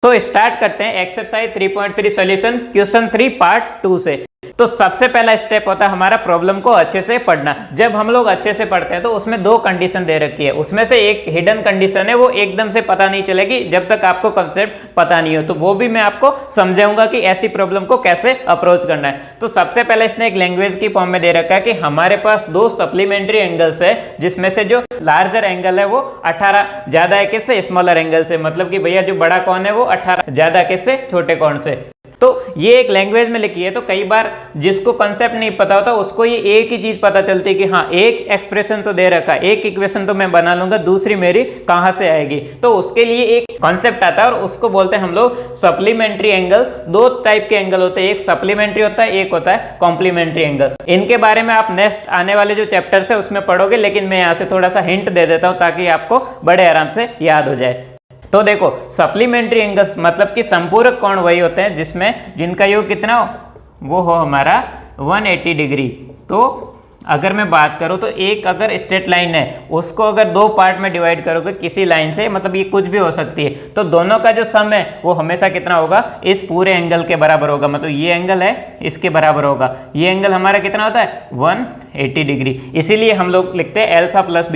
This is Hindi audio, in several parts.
तो स्टार्ट करते हैं एक्सरसाइज 3.3 सॉल्यूशन क्वेश्चन 3 पार्ट 2 से। तो सबसे पहला स्टेप होता है हमारा प्रॉब्लम को अच्छे से पढ़ना। जब हम लोग अच्छे से पढ़ते हैं तो उसमें दो कंडीशन दे रखी है, उसमें से एक हिडन कंडीशन है, वो एकदम से पता नहीं चलेगी जब तक आपको कंसेप्ट पता नहीं हो। तो वो भी मैं आपको समझाऊंगा कि ऐसी प्रॉब्लम को कैसे अप्रोच करना है। तो सबसे पहले इसने एक लैंग्वेज की फॉर्म में दे रखा है कि हमारे पास दो सप्लीमेंट्री एंगल्स है, जिसमें से जो लार्जर एंगल है वो 18 ज्यादा है किससे, स्मॉलर एंगल से। मतलब कि भैया जो बड़ा कौन है वो 18 ज्यादा किससे, छोटे कौन से। तो ये एक लैंग्वेज में लिखी है, तो कई बार जिसको कंसेप्ट नहीं पता होता उसको ये एक ही चीज पता चलती है कि हाँ एक एक्सप्रेशन तो दे रखा है, एक इक्वेशन तो मैं बना लूंगा, दूसरी मेरी कहां से आएगी। तो उसके लिए एक कॉन्सेप्ट आता है और उसको बोलते हैं हम लोग सप्लीमेंट्री एंगल। दो टाइप के एंगल होते हैं, एक सप्लीमेंट्री होता है, एक होता है कॉम्प्लीमेंट्री एंगल। इनके बारे में आप नेक्स्ट आने वाले जो चैप्टर्स है उसमें पढ़ोगे, लेकिन मैं यहाँ से थोड़ा सा हिंट दे देता हूँ ताकि आपको बड़े आराम से याद हो जाए। तो देखो सप्लीमेंट्री एंगल्स मतलब कि संपूरक कोण वही होते हैं जिसमें जिनका योग कितना वो हो हमारा 180 डिग्री। तो अगर मैं बात करूं तो एक अगर स्ट्रेट लाइन है उसको अगर दो पार्ट में डिवाइड करोगे किसी लाइन से, मतलब ये कुछ भी हो सकती है, तो दोनों का जो सम है वो हमेशा कितना होगा, इस पूरे एंगल के बराबर होगा। मतलब ये एंगल है इसके बराबर होगा। ये एंगल हमारा कितना होता है 180 डिग्री। इसीलिए हम लोग लिखते हैं alpha plus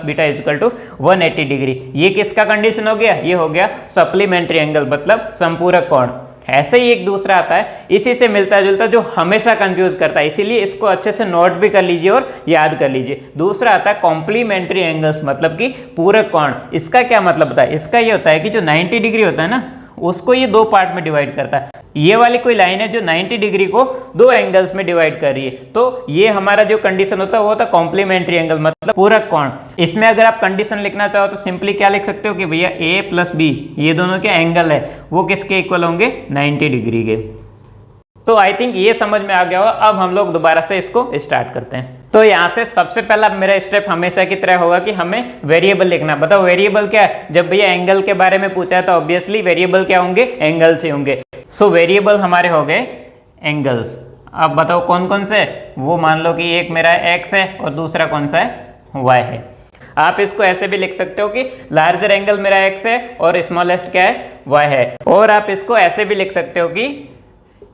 beta equal to 180 degree. ये किसका कंडीशन हो गया, ये हो गया सप्लीमेंट्री एंगल मतलब संपूरक कोण। ऐसे ही एक दूसरा आता है इसी से मिलता जुलता जो हमेशा कंफ्यूज करता है, इसीलिए इसको अच्छे से नोट भी कर लीजिए और याद कर लीजिए। दूसरा आता है कॉम्प्लीमेंट्री एंगल्स मतलब कि पूरक कोण। इसका क्या मतलब होता है, इसका ये होता है कि जो 90 डिग्री होता है ना उसको ये दो पार्ट में डिवाइड करता है। ये वाली कोई लाइन है जो 90 डिग्री को दो एंगल्स में डिवाइड कर रही है, तो ये हमारा जो कंडीशन होता है वो होता है कॉम्प्लीमेंट्री एंगल मतलब पूरक कोण। इसमें अगर आप कंडीशन लिखना चाहो तो सिंपली क्या लिख सकते हो कि भैया ए प्लस बी ये दोनों के एंगल है वो किसके इक्वल होंगे, 90 डिग्री के। तो आई थिंक ये समझ में आ गया होगा। अब हम लोग दोबारा से इसको स्टार्ट करते हैं। तो यहाँ से सबसे पहला मेरा स्टेप हमेशा की तरह होगा कि हमें वेरिएबल लिखना। बताओ वेरिएबल क्या है, जब भैया एंगल के बारे में पूछा है तो ऑब्वियसली वेरिएबल क्या होंगे, एंगल्स ही होंगे। सो वेरिएबल हमारे हो गए एंगल्स। अब बताओ कौन कौन से, वो मान लो कि एक मेरा एक्स है और दूसरा कौन सा है, वाई है। आप इसको ऐसे भी लिख सकते हो कि लार्जर एंगल मेरा एक्स है और स्मॉलेस्ट क्या है, वाई है। और आप इसको ऐसे भी लिख सकते हो कि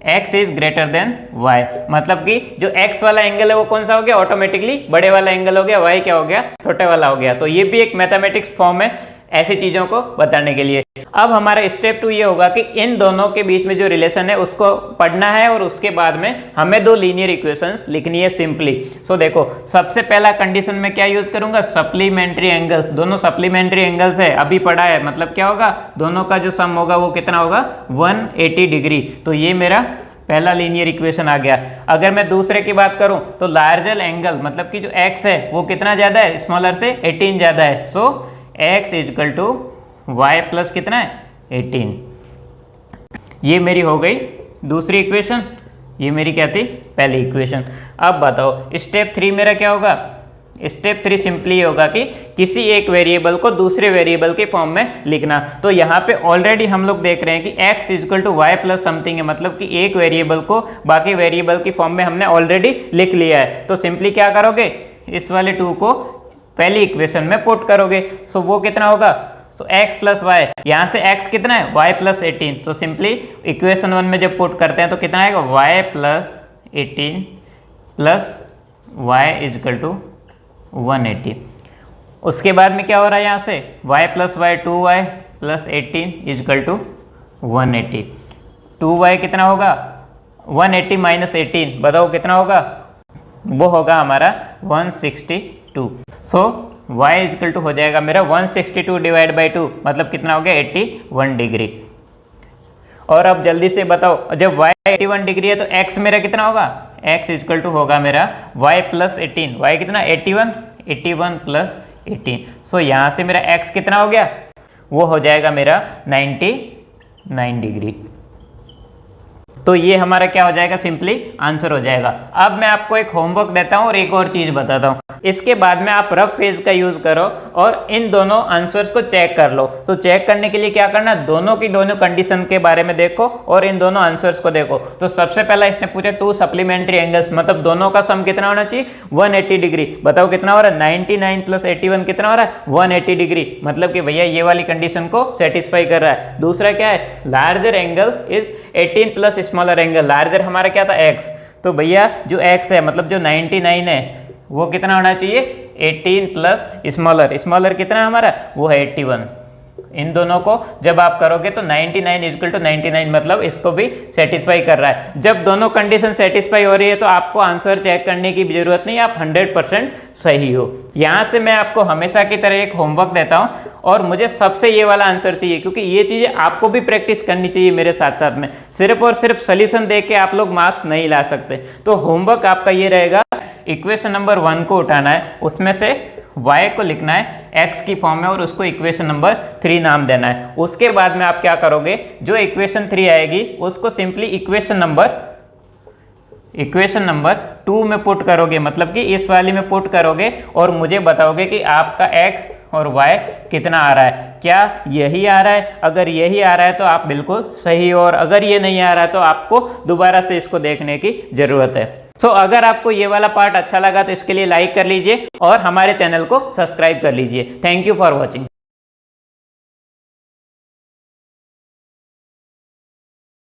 x is greater than y, मतलब कि जो x वाला एंगल है वो कौन सा हो गया, ऑटोमेटिकली बड़े वाला एंगल हो गया, y क्या हो गया, छोटे वाला हो गया। तो ये भी एक मैथमेटिक्स फॉर्म है ऐसी चीजों को बताने के लिए। अब हमारा स्टेप 2 ये होगा कि इन दोनों के बीच में जो रिलेशन है उसको पढ़ना है और उसके बाद में हमें दो लीनियर इक्वेशंस लिखनी है सिंपली। सो देखो सबसे पहला कंडीशन में क्या यूज करूंगा, सप्लीमेंट्री एंगल्स। दोनों सप्लीमेंट्री एंगल्स है, अभी पढ़ा है, मतलब क्या होगा, दोनों का जो सम होगा वो कितना होगा 180 डिग्री। तो ये मेरा पहला लीनियर इक्वेशन आ गया। अगर मैं दूसरे की बात करूं तो लार्जर एंगल मतलब कि जो x है वो कितना ज्यादा है, स्मॉलर से 18 ज्यादा है। So x is equal to y plus कितना है 18। ये मेरी हो गई दूसरी इक्वेशन, ये मेरी क्या थी पहली इक्वेशन। अब बताओ स्टेप 3 मेरा क्या होगा, स्टेप 3 सिंपली होगा कि किसी एक वेरिएबल को दूसरे वेरिएबल के फॉर्म में लिखना। तो यहाँ पे ऑलरेडी हम लोग देख रहे हैं कि x is equal to y plus something है, मतलब कि एक वेरिएबल को बाकी वेरिएबल की फॉर्म में हमने ऑलरेडी लिख लिया है। तो सिंपली क्या करोगे, इस वाले 2 को पहली इक्वेशन में पुट करोगे। सो वो कितना होगा, सो x प्लस वाई, यहाँ से x कितना है y प्लस 18। तो सिंपली इक्वेशन 1 में जब पुट करते हैं तो कितना आएगा y plus 18 plus y is equal to 180। उसके बाद में क्या हो रहा है, यहाँ से y plus y 2y plus 18 is equal to 180। 2y कितना होगा 180 माइनस 18, बताओ कितना होगा, वो होगा हमारा 162। सो y इजकल टू हो जाएगा मेरा 162 डिवाइड बाई 2, मतलब कितना हो गया 81 डिग्री। और अब जल्दी से बताओ जब y 81 डिग्री है तो x मेरा कितना होगा, x इजकल टू होगा मेरा y प्लस 18। y कितना 81 प्लस 18। सो यहाँ से मेरा x कितना हो गया, वो हो जाएगा मेरा 99 डिग्री। तो ये हमारा क्या हो जाएगा, सिंपली आंसर हो जाएगा। अब मैं आपको एक होमवर्क देता हूँ और एक और चीज बताता हूँ, इसके बाद में आप रफ पेज का यूज करो और इन दोनों आंसर्स को चेक कर लो। तो चेक करने के लिए क्या करना, दोनों की दोनों कंडीशन के बारे में देखो और इन दोनों आंसर्स को देखो। तो सबसे पहला इसने पूछा 2 सप्लीमेंट्री एंगल्स, मतलब दोनों का सम कितना होना चाहिए, 180 डिग्री। बताओ कितना हो रहा है, 99 प्लस 81 कितना हो रहा है, 180 डिग्री। मतलब कि भैया ये वाली कंडीशन को सेटिस्फाई कर रहा है। दूसरा क्या है, larger angle is 18 plus smaller angle. Larger हमारा क्या था, x। तो भैया जो x है, मतलब जो 99 है वो कितना होना चाहिए, 18 प्लस स्मॉलर कितना है हमारा, वो है 81। इन दोनों को जब आप करोगे तो 99 इक्वल टू 99, मतलब इसको भी सेटिस्फाई कर रहा है। जब दोनों कंडीशन सेटिस्फाई हो रही है तो आपको आंसर चेक करने की भी जरूरत नहीं, आप 100% सही हो। यहां से मैं आपको हमेशा की तरह एक होमवर्क देता हूं और मुझे सबसे ये वाला आंसर चाहिए, क्योंकि ये चीजें आपको भी प्रैक्टिस करनी चाहिए मेरे साथ साथ में। सिर्फ और सिर्फ सोल्यूशन देख के आप लोग मार्क्स नहीं ला सकते। तो होमवर्क आपका ये रहेगा, इक्वेशन नंबर 1 को उठाना है, उसमें से y को लिखना है x की फॉर्म में और उसको इक्वेशन नंबर 3 नाम देना है। उसके बाद में आप क्या करोगे, जो इक्वेशन 3 आएगी उसको सिंपली इक्वेशन नंबर 2 में पुट करोगे, मतलब कि इस वाली में पुट करोगे और मुझे बताओगे कि आपका x और y कितना आ रहा है। क्या यही आ रहा है? अगर यही आ रहा है तो आप बिल्कुल सही हो, और अगर ये नहीं आ रहा है तो आपको दोबारा से इसको देखने की जरूरत है। अगर आपको ये वाला पार्ट अच्छा लगा तो इसके लिए लाइक कर लीजिए और हमारे चैनल को सब्सक्राइब कर लीजिए। Thank you for watching.